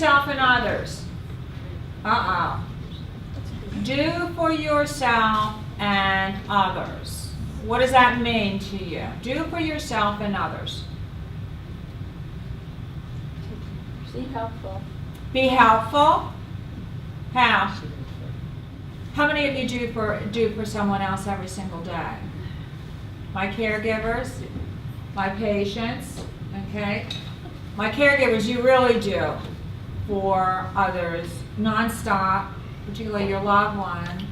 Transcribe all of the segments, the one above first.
yourself and others. Do for yourself and others. What does that mean to you? Do for yourself and others. Be helpful. Be helpful. How? How many of you do for someone else every single day? My caregivers, my patients, okay? My caregivers, you really do for others nonstop, particularly your loved one,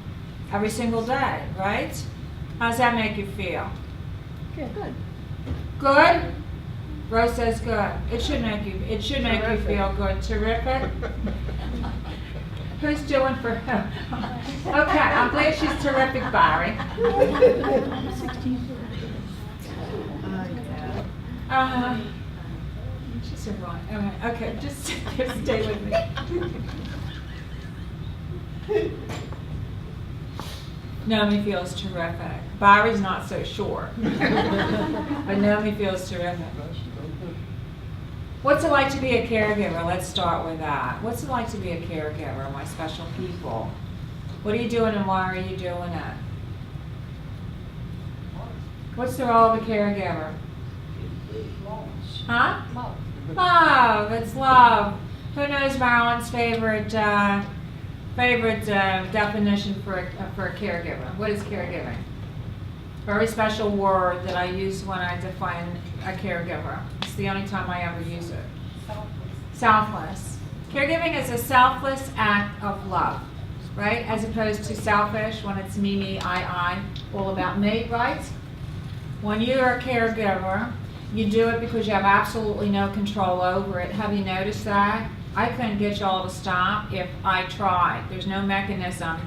every single day, right? How does that make you feel? Good. Good. Good? Rose says good. It should make you feel good. Terrific. Who's doing for who? Okay, I'm glad she's terrific, Barry. She's so wrong. Okay, just stay with me. Naomi feels terrific. Barry's not so sure. But Naomi feels terrific. What's it like to be a caregiver? Let's start with that. What's it like to be a caregiver, my special people? What are you doing and why are you doing it? What's the role of a caregiver? Huh? Love. Love. It's love. Who knows Marilyn's favorite definition for a caregiver? What is caregiving? Very special word that I use when I define a caregiver. It's the only time I ever use it. Selfless. Caregiving is a selfless act of love, right? As opposed to selfish when it's me, me, I, all about me, right? When you're a caregiver, you do it because you have absolutely no control over it. Have you noticed that? I couldn't get y'all to stop if I tried. There's no mechanism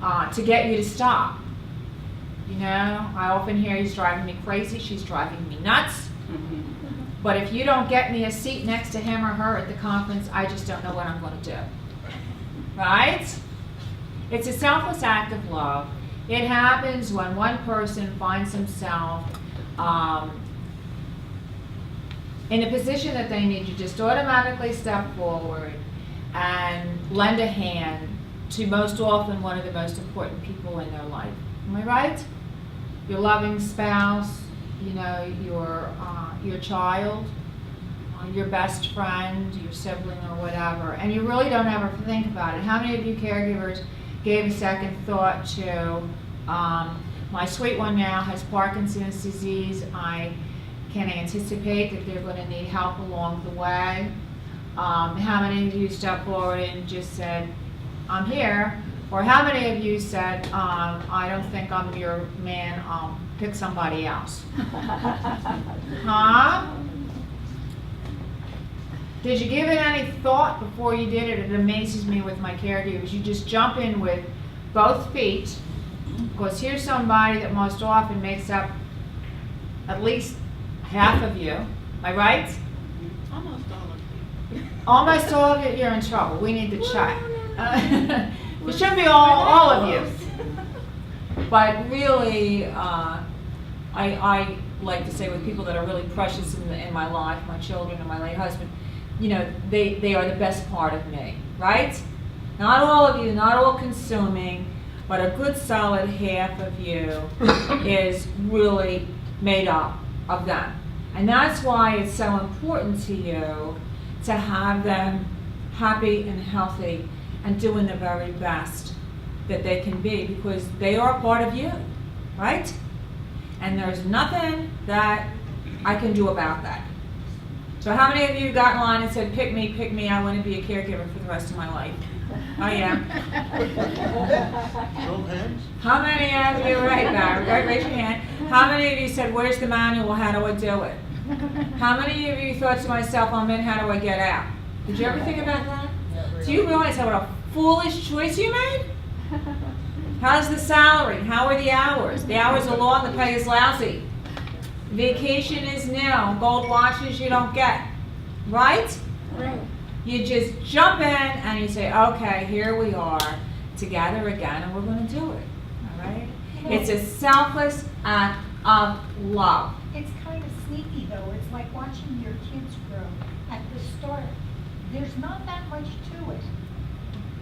to get you to stop. You know, I often hear he's driving me crazy, she's driving me nuts. But if you don't get me a seat next to him or her at the conference, I just don't know what I'm going to do. Right? It's a selfless act of love. It happens when one person finds himself in a position that they need to just automatically step forward and lend a hand to most often one of the most important people in their life. Am I right? Your loving spouse, you know, your child, your best friend, your sibling or whatever, and you really don't ever think about it. How many of you caregivers gave a second thought to, my sweet one now has Parkinson's disease, I can anticipate that they're going to need help along the way. How many of you stepped forward and just said, I'm here? Or how many of you said, I don't think I'm your man, pick somebody else? Huh? Did you give it any thought before you did it? It amazes me with my caregivers. You just jump in with both feet, because here's somebody that most often makes up at least half of you. Am I right? Almost all of you. Almost all of you, you're in trouble. We need to check. It should be all of you. But really, I like to say with people that are really precious in my life, my children and my late husband, you know, they are the best part of me, right? Not all of you, not all consuming, but a good solid half of you is really made up of them. And that's why it's so important to you to have them happy and healthy and doing the very best that they can be, because they are part of you, right? And there's nothing that I can do about that. So how many of you got in line and said, pick me, I want to be a caregiver for the rest of my life? Oh yeah. Show of hands. How many of you, right, Barry, right, raise your hand. How many of you said, where's the manual, how do I do it? How many of you thought to myself, I'm in, how do I get out? Did you ever think about that? Do you realize what a foolish choice you made? How's the salary? How are the hours? The hours are long, the pay is lousy. Vacation is nil. Gold watches you don't get. Right? Right. You just jump in and you say, okay, here we are together again and we're going to do it. All right? It's a selfless act of love. It's kind of sneaky though. It's like watching your kids grow. At the start, there's not that much to it.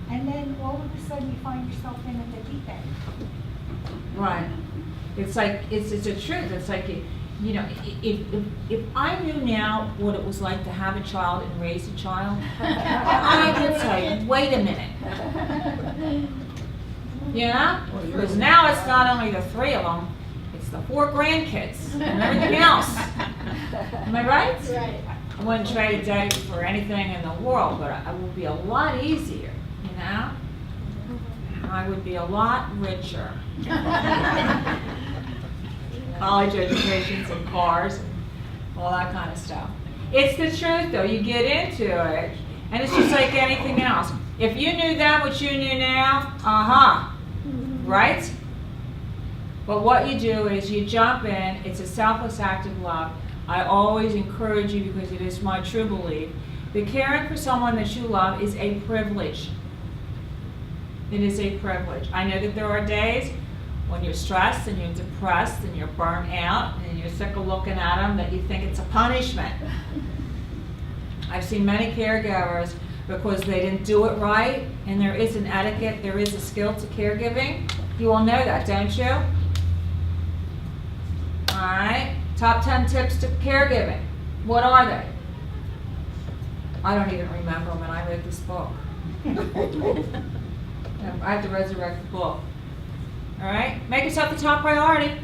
And then all of a sudden you find yourself in at the deep end. Right. It's like, it's a truth. It's like, you know, if I knew now what it was like to have a child and raise a child, I would say, wait a minute. You know? Because now it's not only the 3 of them, it's the 4 grandkids and everything else. Am I right? Right. I wouldn't trade a day for anything in the world, but it would be a lot easier, you know? I would be a lot richer. College educations and cars and all that kind of stuff. It's the truth though, you get into it, and it's just like anything else. If you knew then what you knew now, right? But what you do is you jump in, it's a selfless act of love. I always encourage you, because it is my true belief, that caring for someone that you love is a privilege. It is a privilege. I know that there are days when you're stressed and you're depressed and you're burnt out and you're sick of looking at them that you think it's a punishment. I've seen many caregivers, because they didn't do it right, and there is an etiquette, there is a skill to caregiving. You all know that, don't you? Alright, top 10 tips to caregiving. What are they? I don't even remember them, and I read this book. I have to resurrect the book. Alright, make yourself the top priority.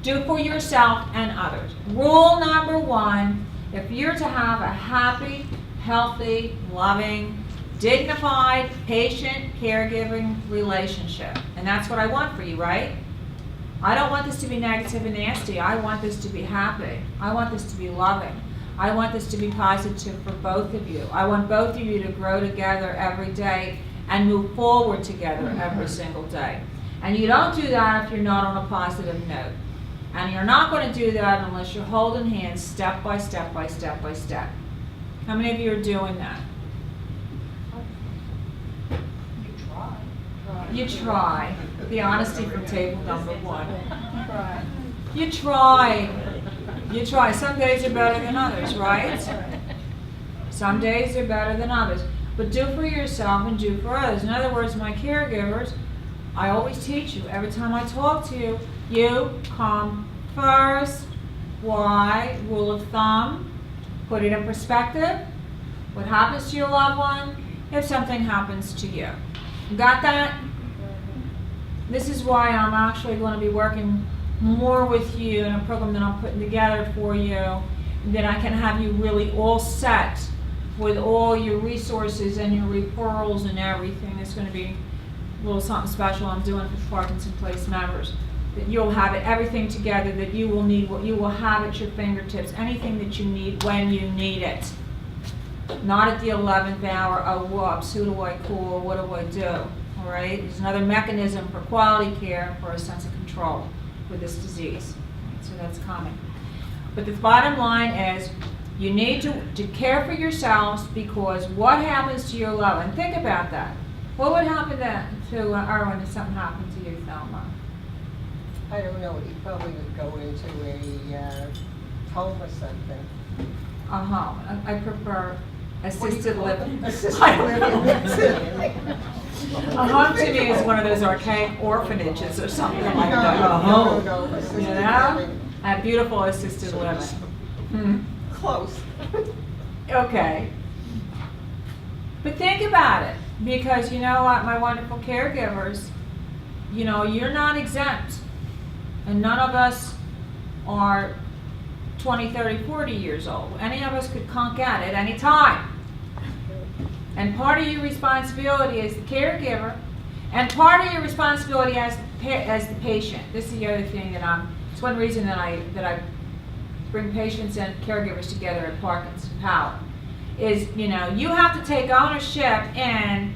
Do it for yourself and others. Rule number 1, if you're to have a happy, healthy, loving, dignified, patient, caregiving relationship, and that's what I want for you, right? I don't want this to be negative and nasty. I want this to be happy. I want this to be loving. I want this to be positive for both of you. I want both of you to grow together every day and move forward together every single day. And you don't do that if you're not on a positive note. And you're not going to do that unless you're holding hands step by step by step by step. How many of you are doing that? You try. You try. The honesty from table number 1. Right. You try. You try. Some days are better than others, right? Some days are better than others. But do for yourself and do for others. In other words, my caregivers, I always teach you, every time I talk to you, you come first. Why? Rule of thumb. Put it in perspective. What happens to your loved one if something happens to you? Got that? This is why I'm actually going to be working more with you in a program that I'm putting together for you, that I can have you really all set with all your resources and your referrals and everything. It's going to be a little something special I'm doing for Parkinson Place members. That you'll have it, everything together that you will need, what you will have at your fingertips, anything that you need when you need it. Not at the 11th hour, oh whoops, who do I call, what do I do? All right, there's another mechanism for quality care and for a sense of control with this disease. So that's coming. But the bottom line is, you need to care for yourselves, because what happens to your loved one? Think about that. What would happen to Erwin if something happened to you, Thelma? I don't know, he probably would go into a home or something. A home. I prefer assisted call it? living. Assisted living. A home to me is one of those archaic orphanages or something like that. A No, home. no, assisted You know? living. A beautiful assisted living. Hmm. Close. Okay. But think about it, because you know what, my wonderful caregivers, you know, you're not exempt. And none of us are 20, 30, 40 years old. Any of us could conk out at any time. And part of your responsibility as the caregiver, and part of your responsibility as the patient. This is the other thing that it's one reason that I bring patients and caregivers together at Parkinson Power, is, you know, you have to take ownership in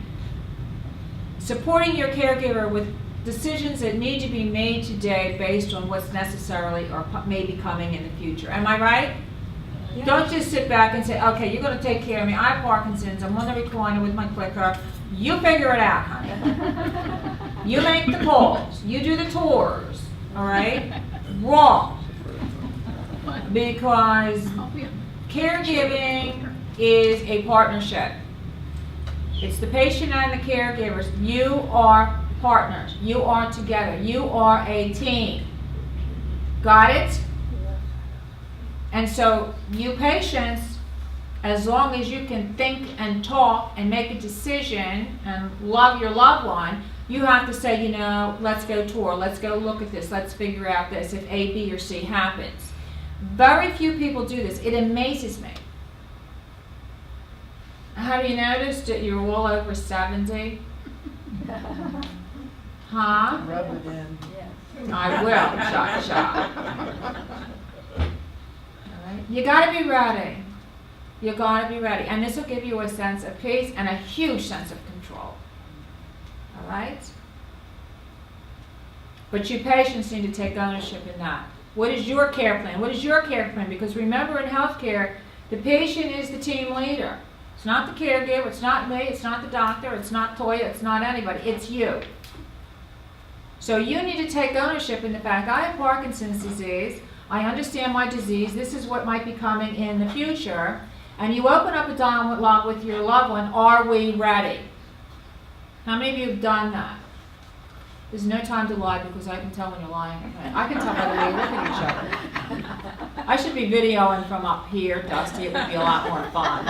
supporting your caregiver with decisions that need to be made today based on what's necessarily or maybe coming in the future. Am I right? Yeah. Don't just sit back and say, okay, you're going to take care of me. I have Parkinson's. I'm on the recliner with my clicker. You figure it out, honey. You make the calls. You do the tours. All right? Wrong. Because caregiving is a partnership. It's the patient and the caregivers. You are partners. You are together. You are a team. Got it? And so you patients, as long as you can think and talk and make a decision and love your loved one, you have to say, you know, let's go tour, let's go look at this, let's figure out this if A, B, or C happens. Very few people do this. It amazes me. Have you noticed that you're all over 70? Huh? Rub it in. I will. Shot, shot. All right. You got to be ready. You got to be ready. And this will give you a sense of peace and a huge sense of control. All right? But you patients need to take ownership in that. What is your care plan? What is your care plan? Because remember, in healthcare, the patient is the team leader. It's not the caregiver, it's not me, it's not the doctor, it's not Toya, it's not anybody, it's you. So you need to take ownership in the fact, I have Parkinson's disease, I understand my disease, this is what might be coming in the future, and you open up a dialogue with your loved one, are we ready? How many of you have done that? There's no time to lie because I can tell when you're lying. I can tell by the way you look at each other. I should be videoing from up here, Dusty. It would be a lot more fun.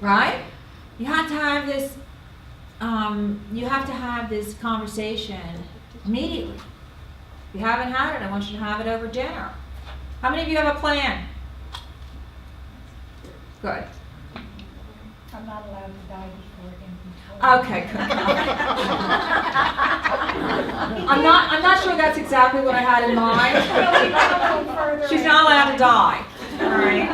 Right? You have to have this. You have to have this conversation immediately. If you haven't had it, I want you to have it over dinner. How many of you have a plan? Good. I'm not allowed to die before it can be Okay, good. I'm not sure that's exactly what I had in mind. She's not allowed to die. All right.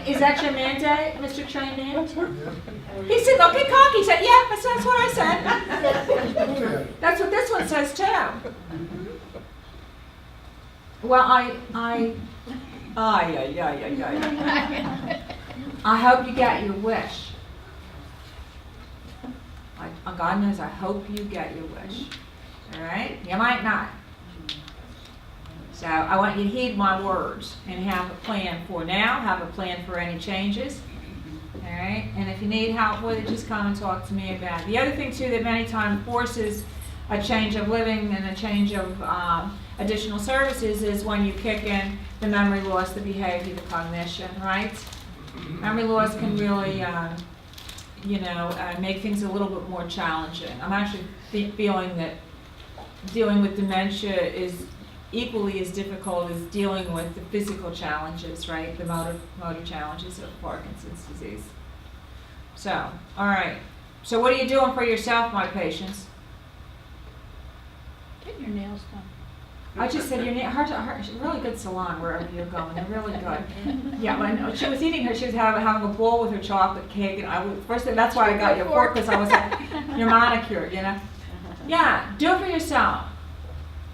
Is that your mandate, Mr. Trained Man? He said, "Don't get cocky." He said, "Yeah, that's what I said." That's what this one says too. Well, I hope you get your wish. God knows I hope you get your wish. All right? You might not. So I want you to heed my words and have a plan for now, have a plan for any changes. All right? And if you need help with it, just come and talk to me about it. The other thing, too, that many times forces a change of living and a change of additional services is when you kick in the memory loss, the behavior, the cognition, right? Memory loss can really, make things a little bit more challenging. I'm actually feeling that dealing with dementia is equally as difficult as dealing with the physical challenges, right? The motor challenges of Parkinson's disease. So, all right. So what are you doing for yourself, my patients? Get your nails done. I just said your name. Her really good salon wherever you're going. They're really good. Yeah, when she was eating she was having a bowl with her chocolate cake, and first thing, that's why I got your fork, because I was like, you're manicured, you know. Yeah, do it for yourself.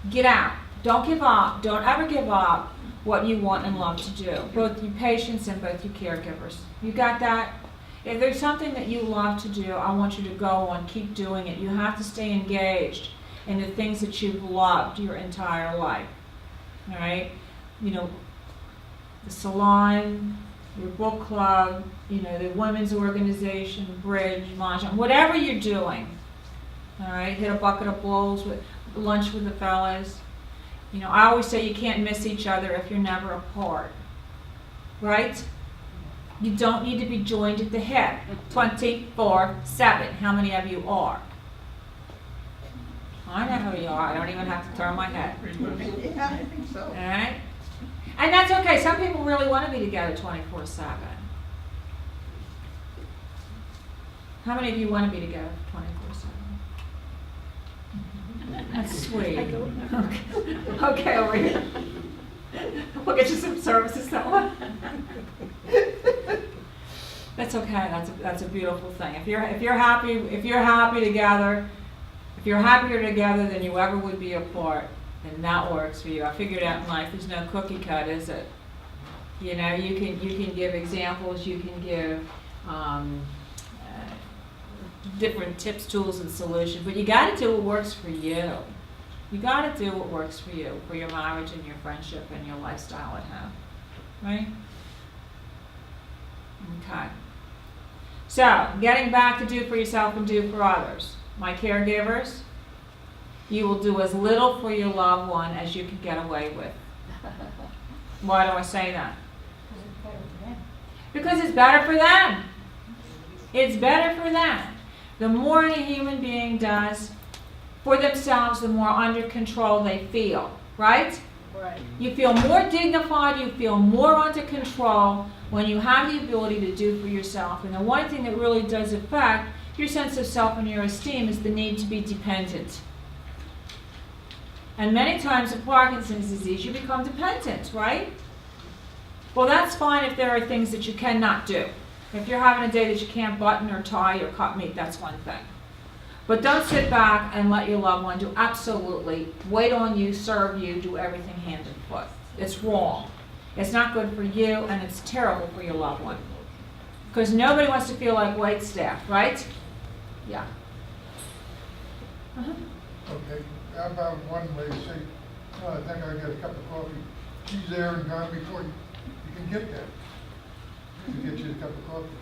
Get out. Don't give up. Don't ever give up what you want and love to do. Both you patients and both you caregivers. You got that? If there's something that you love to do, I want you to go on, keep doing it. You have to stay engaged in the things that you've loved your entire life. All right? You know, the salon, your book club, the women's organization, bridge, mahjong, whatever you're doing. All right? Hit a bucket of bowls, lunch with the fellas. I always say you can't miss each other if you're never apart. Right? You don't need to be joined at the hip 24/7. How many of you are? I know who you are. I don't even have to turn my head. Yeah, I think so. All right? And that's okay. Some people really want to be together 24/7. How many of you want to be together 24/7? That's sweet. Okay, over here. We'll get you some services that one. That's okay. That's a beautiful thing. If you're happy together. If you're happier together than you ever would be apart, then that works for you. I figured out in life there's no cookie cut, is it? You can give examples, you can give different tips, tools, and solutions, but you got to do what works for you. You got to do what works for you, for your marriage and your friendship and your lifestyle at home. right? Okay. So, getting back to do for yourself and do for others. My caregivers, you will do as little for your loved one as you can get away with. Why do I say that? Because it's better for them. It's better for them. The more a human being does for themselves, the more under control they feel, right? Right. You feel more dignified, you feel more under control when you have the ability to do for yourself. And the one thing that really does affect your sense of self and your esteem is the need to be dependent. And many times in Parkinson's disease, you become dependent, right? Well, that's fine if there are things that you cannot do. If you're having a day that you can't button or tie or cut meat, that's one thing. But don't sit back and let your loved one do absolutely, wait on you, serve you, do everything hand and foot. It's wrong. It's not good for you, and it's terrible for your loved one. Because nobody wants to feel like wait staff, right? Yeah. Okay, how about one lady say, oh, I think I got a cup of coffee. She's there and gone before you can get there. To get you a cup of coffee.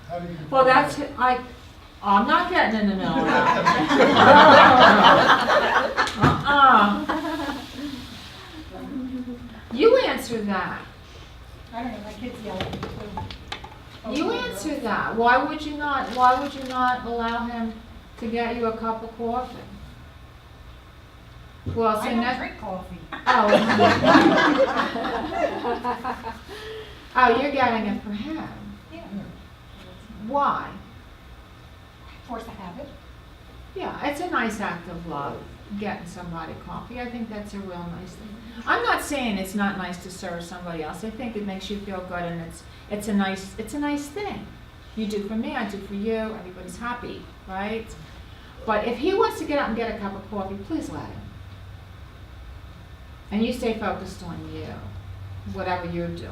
How do you? Well, that's, I'm not getting in the middle of that. You answer that. I don't know, my kids yell at me too. You answer that. Why would you not allow him to get you a cup of coffee? Well, I see, don't next, drink coffee. oh. Oh, you're getting it for him. Yeah, Why? force a habit. Yeah, it's a nice act of love, getting somebody coffee. I think that's a real nice thing. I'm not saying it's not nice to serve somebody else. I think it makes you feel good, and it's a nice thing. You do for me, I do for you. Everybody's happy, right? But if he wants to get up and get a cup of coffee, please let him. And you stay focused on you, whatever you're doing.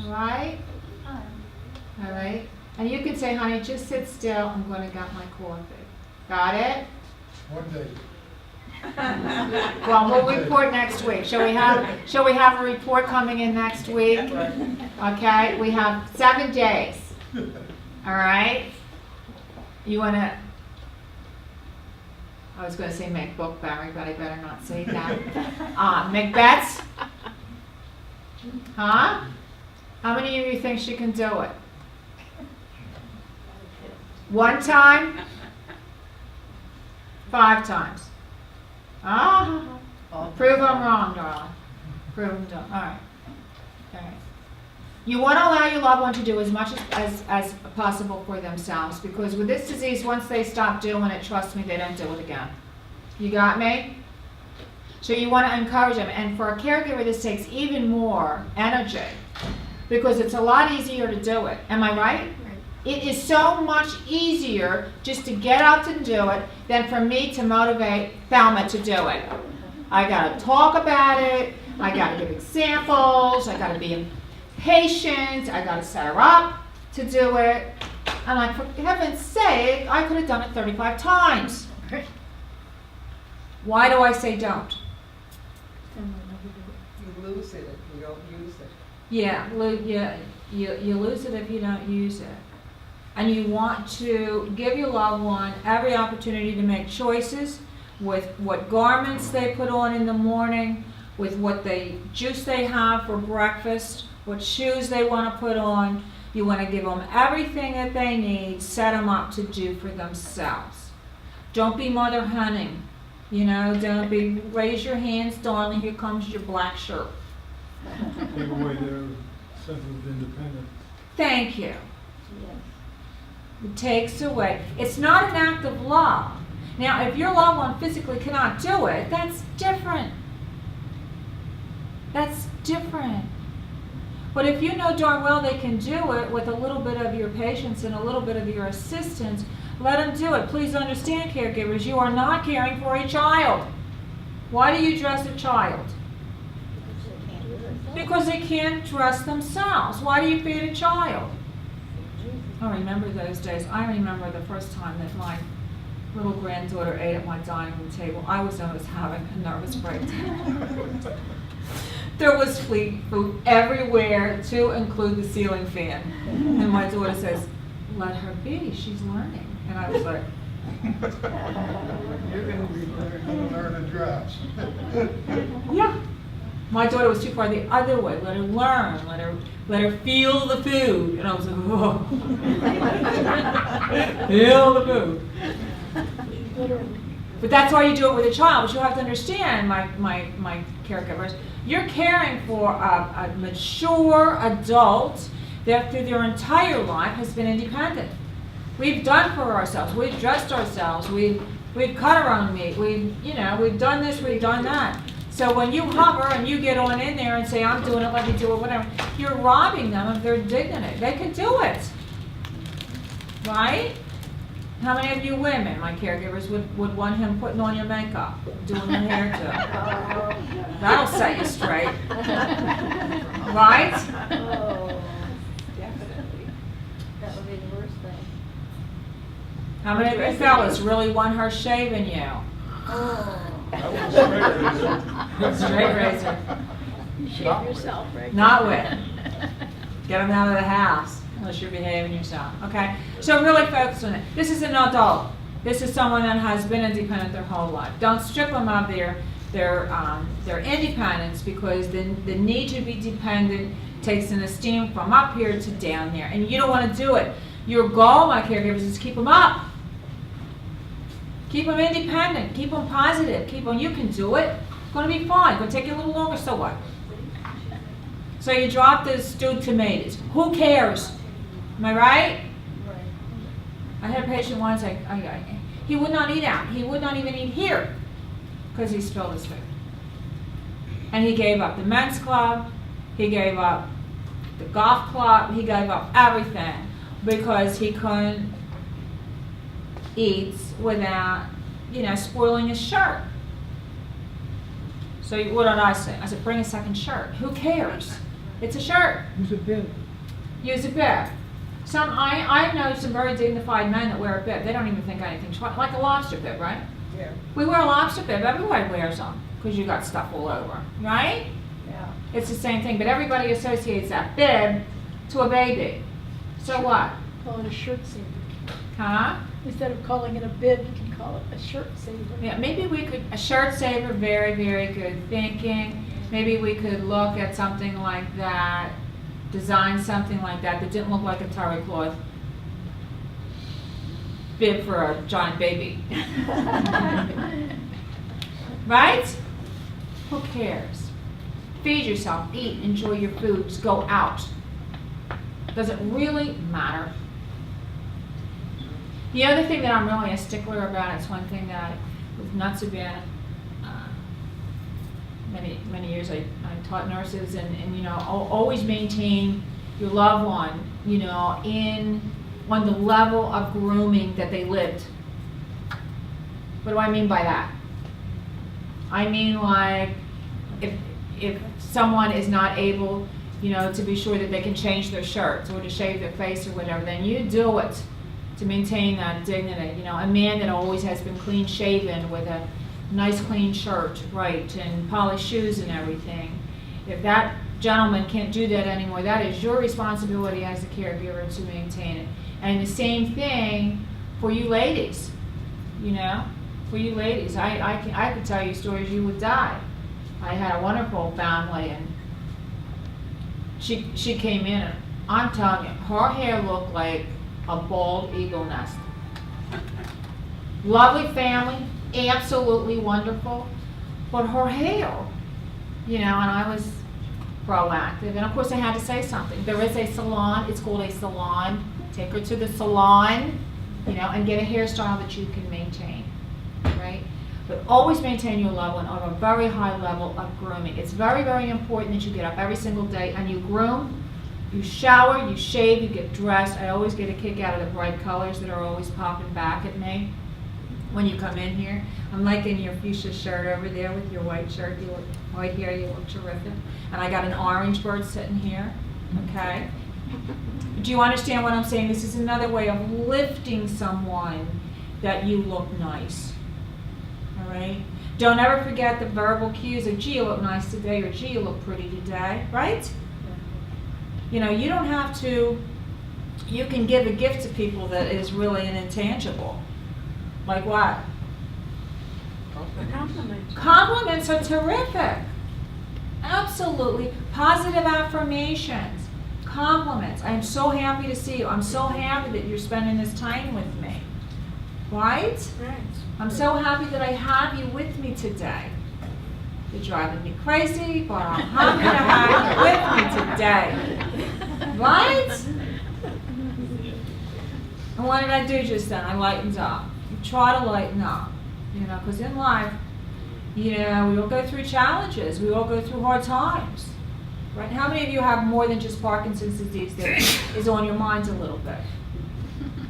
All right? All right? And you can say, honey, just sit still. I'm going to get my coffee. Got it? One day. Well, we'll report next week. Shall we have a report coming in next week? Okay, we have 7 days. All right? You want to, I was going to say make book, Barry, but I better not say that. Make bets? Huh? How many of you think she can do it? 1 time? 5 times? Prove I'm wrong, darling. Prove I'm wrong. All right. All right. You want to allow your loved one to do as much as possible for themselves, because with this disease, once they stop doing it, trust me, they don't do it again. You got me? So you want to encourage them. And for a caregiver, this takes even more energy, because it's a lot easier to do it. Am I right? It is so much easier just to get up and do it than for me to motivate Thelma to do it. I got to talk about it. I got to give examples. I got to be patient. I got to set her up to do it. And like, for heaven's sake, I could have done it 35 times. Why do I say don't? You lose it if you don't use it. Yeah, you lose it if you don't use it. And you want to give your loved one every opportunity to make choices with what garments they put on in the morning, with what juice they have for breakfast, what shoes they want to put on. You want to give them everything that they need, set them up to do for themselves. Don't be mother hunting. You know, don't be, raise your hands, darling, here comes your black shirt. Take away their sense of independence. Thank you. Yes. It takes away. It's not an act of love. Now, if your loved one physically cannot do it, that's different. That's different. But if you know darn well they can do it with a little bit of your patience and a little bit of your assistance, let them do it. Please understand, caregivers, you are not caring for a child. Why do you dress a child? Because they can't dress themselves. Why do you feed a child? I remember those days. I remember the first time that my little granddaughter ate at my dining room table. I was almost having a nervous breakdown. There was food everywhere, to include the ceiling fan. And my daughter says, let her be, she's learning. And I was like, You're gonna learn in drops. yeah. My daughter was too far the other way. Let her learn, let her feel the food. And I was like, oh. Feel the food. But that's why you do it with a child. But you have to understand, my caregivers, you're caring for a mature adult that through their entire life has been independent. We've done for ourselves. We've dressed ourselves. We've cut our own meat. We've done this. We've done that. So when you hover and you get on in there and say, I'm doing it, let me do it, whatever, you're robbing them of their dignity. They can do it. Right? How many of you women, my caregivers, would want him putting on your makeup, doing your hair too? That'll set you straight. Right? Oh, definitely. That would be the worst thing. How many of you fellas really want her shaving you? Oh. Straight razor. You shave yourself, right? Not with. Get them out of the house, unless you're behaving yourself, okay? So really focus on it. This is an adult. This is someone that has been independent their whole life. Don't strip them of their independence, because the need to be dependent takes an esteem from up here to down there, and you don't want to do it. Your goal, my caregivers, is to keep them up. Keep them independent. Keep them positive. Keep them, you can do it. It's going to be fine. It's going to take you a little longer, so what? So you drop the stewed tomatoes. Who cares? Am I right? Right. I had a patient once, he would not eat out. He would not even eat here because he spilled his food. And he gave up the men's club. He gave up the golf club. He gave up everything because he couldn't eat without, spoiling his shirt. So what did I say? I said, bring a second shirt. Who cares? It's a shirt. Use a bib. Use a bib. I know some very dignified men that wear a bib. They don't even think anything's wrong. Like a lobster bib, right? Yeah. We wear a lobster bib. Everybody wears them because you got stuff all over, right? Yeah. It's the same thing, but everybody associates that bib to a baby. So what? Call it a shirt saver. Huh? Instead of calling it a bib, you can call it a shirt saver. Yeah, maybe we could, a shirt saver, very, very good thinking. Maybe we could look at something like that, design something like that didn't look like a terry cloth bib for a giant baby. Right? Who cares? Feed yourself, eat, enjoy your foods, go out. Does it really matter? The other thing that I'm really a stickler about, it's one thing that I was nuts about. Many years I taught nurses, and always maintain your loved one, on the level of grooming that they lived. What do I mean by that? I mean, like, if someone is not able, to be sure that they can change their shirts or to shave their face or whatever, then you do it to maintain that dignity. A man that always has been clean shaven with a nice clean shirt, right, and polished shoes and everything. If that gentleman can't do that anymore, that is your responsibility as a caregiver to maintain it. And the same thing for you ladies, for you ladies. I could tell you stories you would die. I had a wonderful family, and she came in, and I'm telling you, her hair looked like a bald eagle nest. Lovely family, absolutely wonderful, but her hair, and I was proactive, and of course I had to say something. There is a salon, it's called a salon. Take her to the salon, and get a hairstyle that you can maintain, right? But always maintain your level and on a very high level of grooming. It's very, very important that you get up every single day and you groom. You shower, you shave, you get dressed. I always get a kick out of the bright colors that are always popping back at me when you come in here. I'm liking your fuchsia shirt over there with your white shirt. You look white hair, you look terrific. And I got an orange bird sitting here, okay? Do you understand what I'm saying? This is another way of lifting someone that you look nice, all right? Don't ever forget the verbal cues of, gee, you look nice today, or gee, you look pretty today, right? You know, you don't have to, you can give a gift to people that is really an intangible. Like what? Compliment. Compliments are terrific. Absolutely. Positive affirmations. Compliments. I'm so happy to see you. I'm so happy that you're spending this time with me. Right? Right. I'm so happy that I have you with me today. You're driving me crazy, but I'm happy to have you with me today. Right? And what did I do just then? I lightened up. You try to lighten up. You know, because in life, you know, we all go through challenges. We all go through hard times. Right? How many of you have more than just Parkinson's disease that is on your minds a little bit?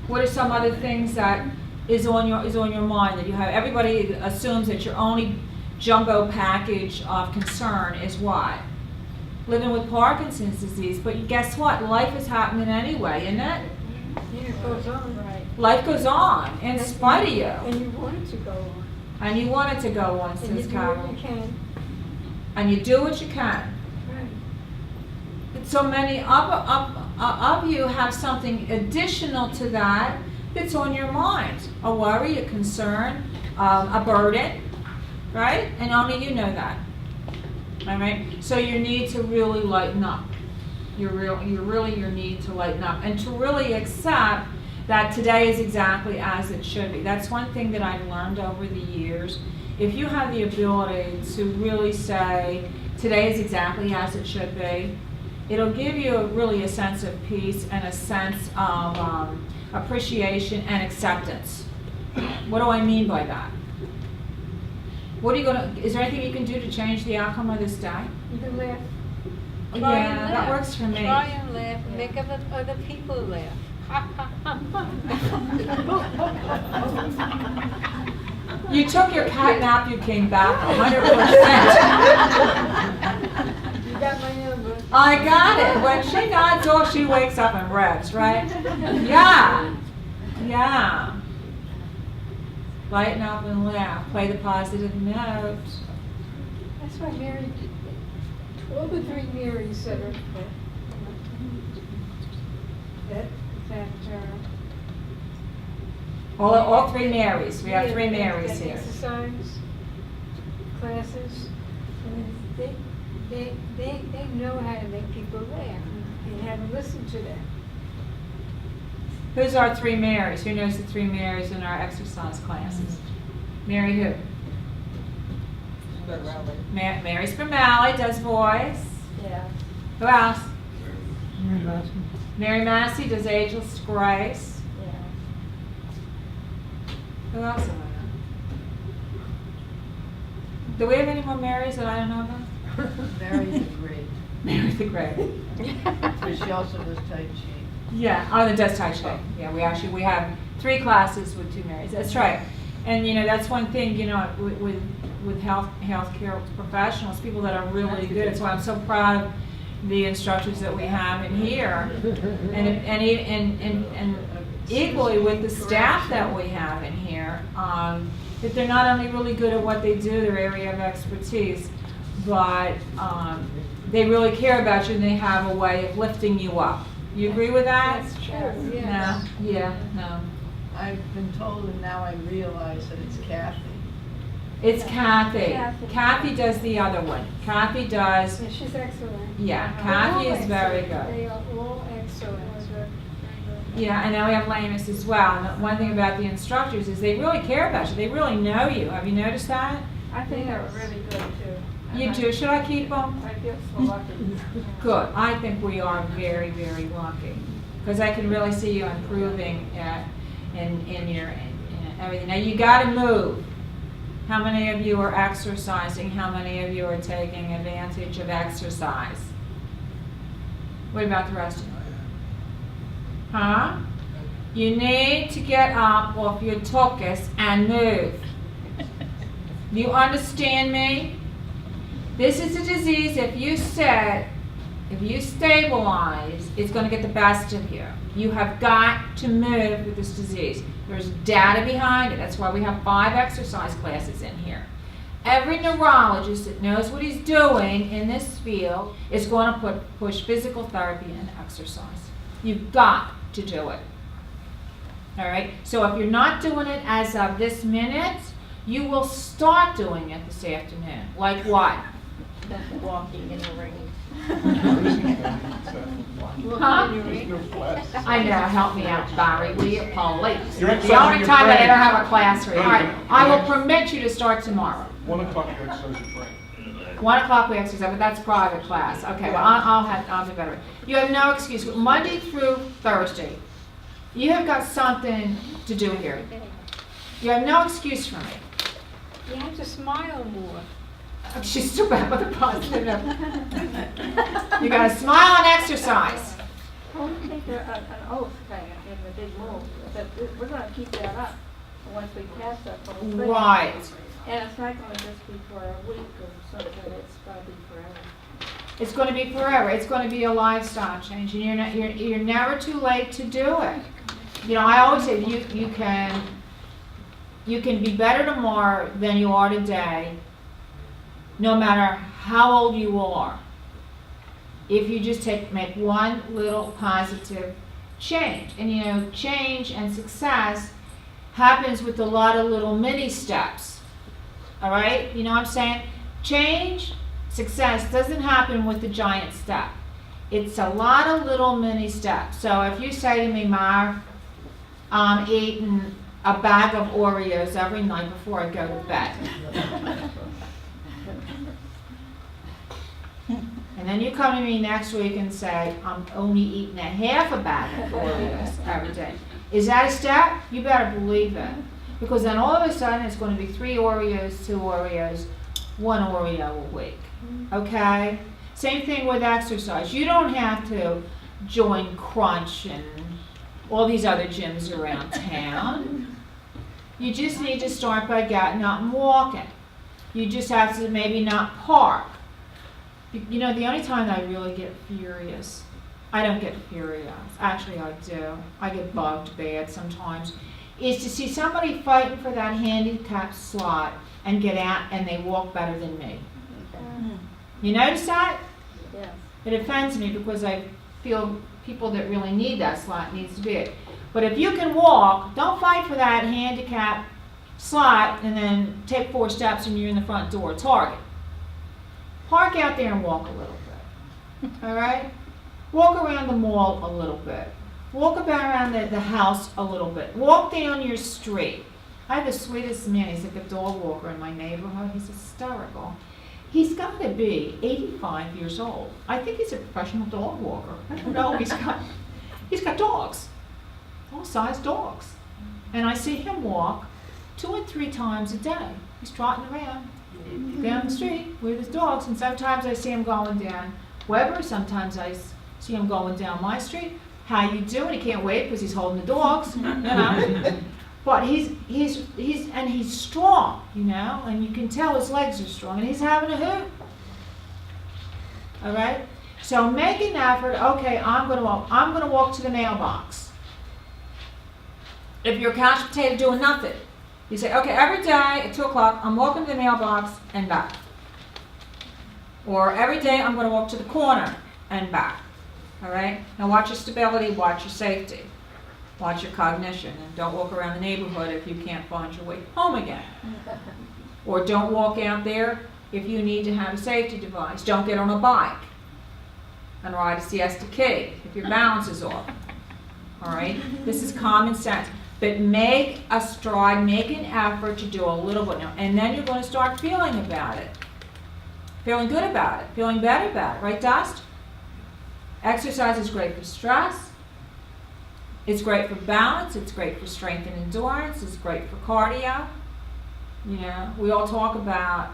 What are some other things that is on your mind that you have? Everybody assumes that your only jumbo package of concern is what? Living with Parkinson's disease. But guess what? Life is happening anyway, isn't it? Yeah, it goes on. Right. Life goes on in spite of you. And you want it to go on. And you want it to go on, And you says do Carol. what you can. And you do what you can. Right. But so many of you have something additional to that that's on your mind. A worry, a concern, a burden, right? And only you know that. All right? So you need to really lighten up. You need to lighten up and to really accept that today is exactly as it should be. That's one thing that I've learned over the years. If you have the ability to really say, today is exactly as it should be, it'll give you really a sense of peace and a sense of appreciation and acceptance. What do I mean by that? Is there anything you can do to change the outcome of this day? You can laugh. Oh, Try yeah, and that laugh. works for me. Try and laugh. Make other people laugh. You took your cat nap, you came back 100%. You got my number. I got it. When she nods off, she wakes up and revs, right? Yeah. Yeah. Lighten up and laugh. Play the positive note. That's why Mary, all the three Marys that are, All three Marys. We have yeah, three that Marys here. exercise classes, and they know how to make people laugh and how to listen to them. Who's our three Marys? Who knows the three Marys in our exercise classes? Mary who? Mary Spumali does voice. Yeah. Who else? Mary Massey does Ageless Grace. Yeah. Who else am I know? Do we have any more Marys that I don't know about? Mary's great, Mary the Great. but she also does Tai Chi. Yeah, oh, the does Tai Chi. Yeah, we have 3 classes with 2 Marys. That's right. And you know, that's one thing, you know, with healthcare professionals, people that are really good. That's why I'm so proud of the instructors that we have in here, and equally with the staff that we have in here. That they're not only really good at what they do, their area of expertise, but they really care about you and they have a way of lifting you up. You agree with that? That's true, yes. No? Yeah, no. I've been told, and now I realize that it's Kathy. It's Kathy. Kathy. Kathy does the other one. Kathy does, Yeah, she's excellent. yeah, They're Kathy all is very excellent. good. They are all excellent. Yeah, and now we have Lamus as well. And one thing about the instructors is they really care about you. They really know you. Have you noticed that? I think they're really good too. You do. Should I keep them? I feel so lucky. Good. I think we are very, very lucky because I can really see you improving in your everything. Now you got to move. How many of you are exercising? How many of you are taking advantage of exercise? What about the rest of you? Huh? You need to get up off your tuchus and move. You understand me? This is a disease, if you sit, if you stabilize, it's going to get the best of you. You have got to move with this disease. There's data behind it. That's why we have 5 exercise classes in here. Every neurologist that knows what he's doing in this field is going to push physical therapy and exercise. You've got to do it. All right? So if you're not doing it as of this minute, you will start doing it this afternoon. Like what? Walking in the rain. Huh? There's no class. I know, help me out, Barry, will you, please? You're The exercising only your time that I brain. don't have a class for you. No, All right, you- I will permit you to start tomorrow. 1 o'clock you exercise your brain. 1 o'clock we exercise, but that's private class. Okay, well, I'll do better. You have no excuse. Monday through Thursday, you have got something to do here. You have no excuse for me. You have to smile more. She's too bad with a positive note. You gotta smile and exercise. Well, we take an oath thing in the big move, that we're gonna keep that up once we pass that whole thing. Right. And it's not gonna just be for a week or something, it's gonna be forever. It's going to be forever. It's going to be a lifestyle change, and you're never too late to do it. You know, I always say you can be better tomorrow than you are today, no matter how old you are. If you just make one little positive change, and you know, change and success happens with a lot of little mini steps. All right, you know what I'm saying? Change. Success doesn't happen with the giant step. It's a lot of little mini steps. So if you say to me, Mar, I'm eating a bag of Oreos every night before I go to bed. And then you come to me next week and say, I'm only eating a half a bag of Oreos every day. Is that a step? You better believe it. Because then all of a sudden it's going to be 3 Oreos, 2 Oreos, 1 Oreo a week. Okay? Same thing with exercise. You don't have to join Crunch and all these other gyms around town. You just need to start by getting out and walking. You just have to maybe not park. You know, the only time that I really get furious, I don't get furious, actually I do, I get bugged bad sometimes, is to see somebody fighting for that handicap slot and get out and they walk better than me. You notice that? Yes. It offends me because I feel people that really need that slot needs to be it. But if you can walk, don't fight for that handicap slot and then take 4 steps and you're in the front door at Target. Park out there and walk a little bit. All right? Walk around the mall a little bit. Walk around the house a little bit. Walk down your street. I have the sweetest man. He's like a dog walker in my neighborhood. He's hysterical. He's got to be 85 years old. I think he's a professional dog walker. I don't know. He's got dogs, all size dogs. And I see him walk 2 or 3 times a day. He's trotting around down the street with his dogs. And sometimes I see him going down Weber. Sometimes I see him going down my street. How you doing? He can't wait because he's holding the dogs, you know. But he's strong, you know, and you can tell his legs are strong, and he's having a hoot. All right. So make an effort. Okay, I'm gonna walk to the mailbox. If you're a couch potato doing nothing, you say, okay, every day at 2 o'clock, I'm walking to the mailbox and back. Or every day I'm going to walk to the corner and back. All right. Now watch your stability. Watch your safety. Watch your cognition, and don't walk around the neighborhood if you can't find your way home again. Or don't walk out there if you need to have a safety device. Don't get on a bike and ride a siesta key if your balance is off. All right? This is common sense. But make a stride, make an effort to do a little bit now, and then you're going to start feeling about it. Feeling good about it, feeling better about it, right, Dust? Exercise is great for stress. It's great for balance, it's great for strength and endurance, it's great for cardio. You know, we all talk about,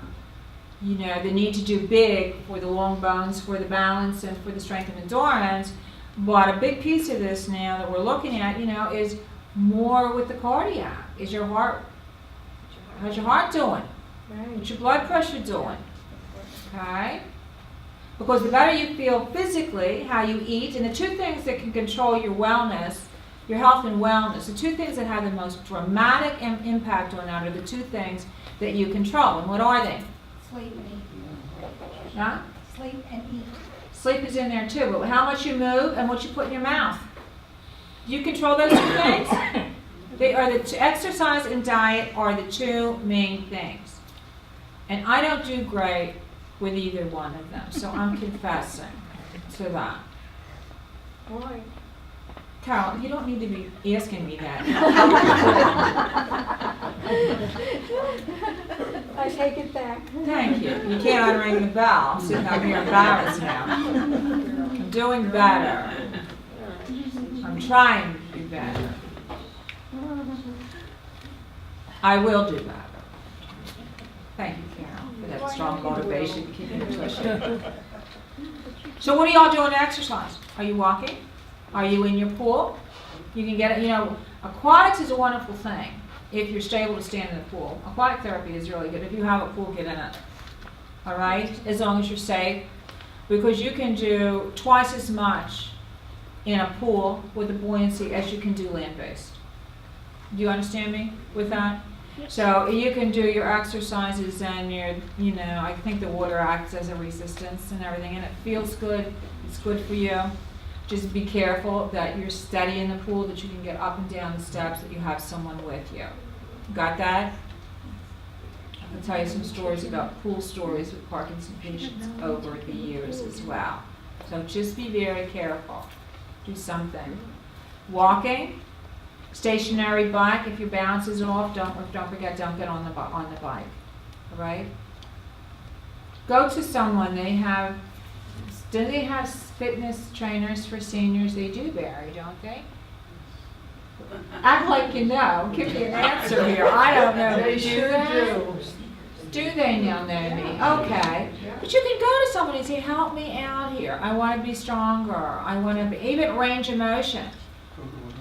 you know, the need to do big for the long bones, for the balance, and for the strength and endurance. But a big piece of this now that we're looking at, you know, is more with the cardiac. How's your heart doing? What's your blood pressure doing? Okay? Because the better you feel physically, how you eat, and the 2 things that can control your wellness your health and wellness. The two things that have the most dramatic impact on that are the two things that you control. And what are they? Sleep and eat. Huh? Sleep and eat. Sleep is in there too, but how much you move and what you put in your mouth. You control those two things? They are exercise and diet are the two main things. And I don't do great with either one of them, so I'm confessing to that. Why? Carol, you don't need to be asking me that. I take it back. Thank you. You can't unring the bell. I'm sitting up here embarrassed now. I'm doing better. I'm trying to do better. I will do better. Thank you, Carol, for that strong motivation to keep me pushing. So what are y'all doing to exercise? Are you walking? Are you in your pool? You can get it, you know, aquatics is a wonderful thing if you're stable to stand in the pool. Aquatic therapy is really good. If you have a pool, get in it. All right? As long as you're safe. Because you can do twice as much in a pool with the buoyancy as you can do land-based. Do you understand me with that? So you can do your exercises and your, you know, I think the water acts as a resistance and everything, and it feels good. It's good for you. Just be careful that you're steady in the pool, that you can get up and down the steps, that you have someone with you. Got that? I can tell you some stories about pool stories with Parkinson patients over the years as well. So just be very careful. Do something. Walking, stationary bike. If your balance is off, don't forget, don't get on the bike. All right. Go to someone. Do they have fitness trainers for seniors? They do, Barry, don't they? Act like you know. Give me an answer here. I don't know. They sure do. Do they know me? Okay. But you can go to someone and say, help me out here. I want to be stronger. I want to be, even range of motion.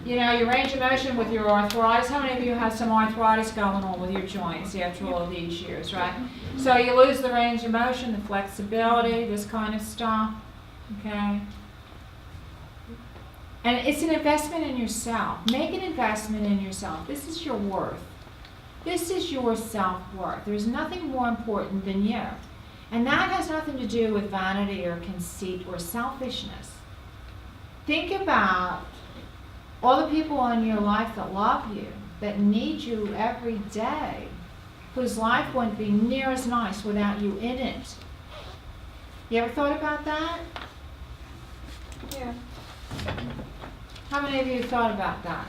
You know, your range of motion with your arthritis. How many of you have some arthritis going on with your joints after all of these years, right? So you lose the range of motion, the flexibility, this kind of stuff, okay? And it's an investment in yourself. Make an investment in yourself. This is your worth. This is your self-worth. There's nothing more important than you. And that has nothing to do with vanity or conceit or selfishness. Think about all the people in your life that love you, that need you every day, whose life wouldn't be near as nice without you in it. You ever thought about that? Yeah. How many of you thought about that?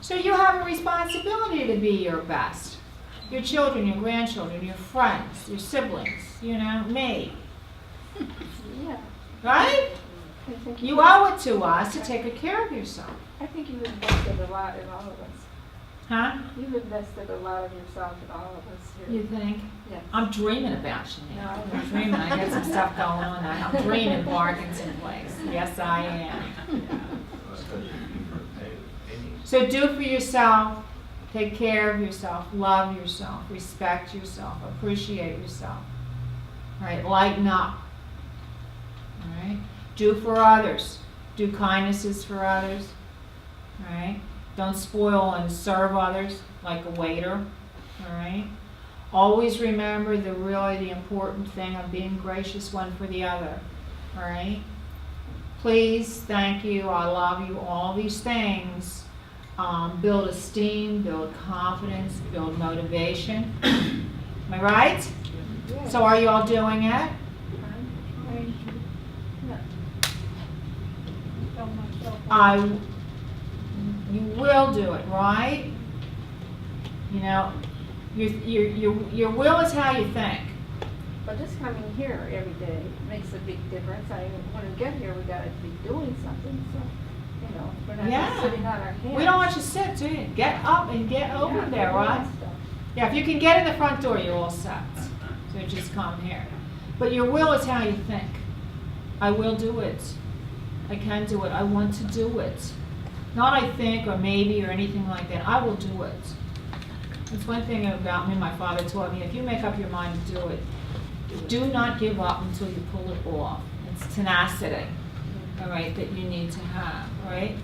So you have a responsibility to be your best. Your children, your grandchildren, your friends, your siblings, you know, me. Yeah. Right? I think You owe it to us to take good care of yourself. I think you've invested a lot in all of us. Huh? You've invested a lot of yourself in all of us here. You think? Yes. I'm dreaming about you No, now. I know. I'm dreaming. I got some stuff going on. I'm dreaming Parkinson Place. Yes, I am. So do for yourself. Take care of yourself. Love yourself. Respect yourself. Appreciate yourself. All right? Lighten up. All right? Do for others. Do kindnesses for others. All right? Don't spoil and serve others like a waiter. All right? Always remember the important thing of being gracious one for the other. All right? Please, thank you, I love you, all these things build esteem, build confidence, build motivation. Am I right? Yeah. So are you all doing it? You will do it, right? You know, your will is how you think. But just coming here every day makes a big difference. I mean, when we get here, we gotta be doing something, so, you know, we're not Yeah. just sitting on our hands. We don't want you to sit, do you? Get up and get over Yeah, there, we're doing right? stuff. Yeah, if you can get in the front door, you're all set. So just come here. But your will is how you think. I will do it. I can do it. I want to do it. Not I think or maybe or anything like that. I will do it. That's one thing about me, my father taught me. If you make up your mind to do it, do not give up until you pull it off. It's tenacity, all right, that you need to have, right?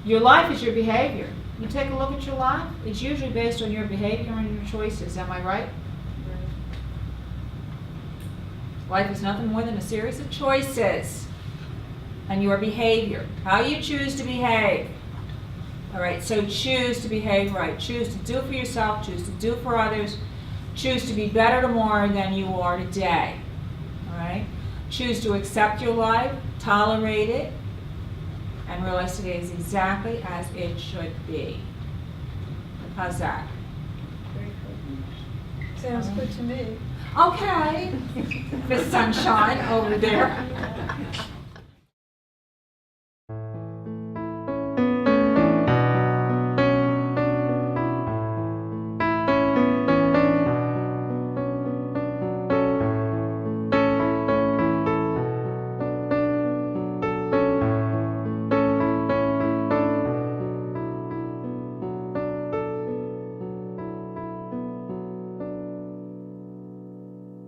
Your life is your behavior. You take a look at your life, it's usually based on your behavior and your choices, am I right? Life is nothing more than a series of choices and your behavior, how you choose to behave. All right, so choose to behave right. Choose to do for yourself, choose to do for others, choose to be better tomorrow than you are today. All right? Choose to accept your life, tolerate it, and realize today is exactly as it should be. How's that? Sounds good to me. Okay. Miss Sunshine over there.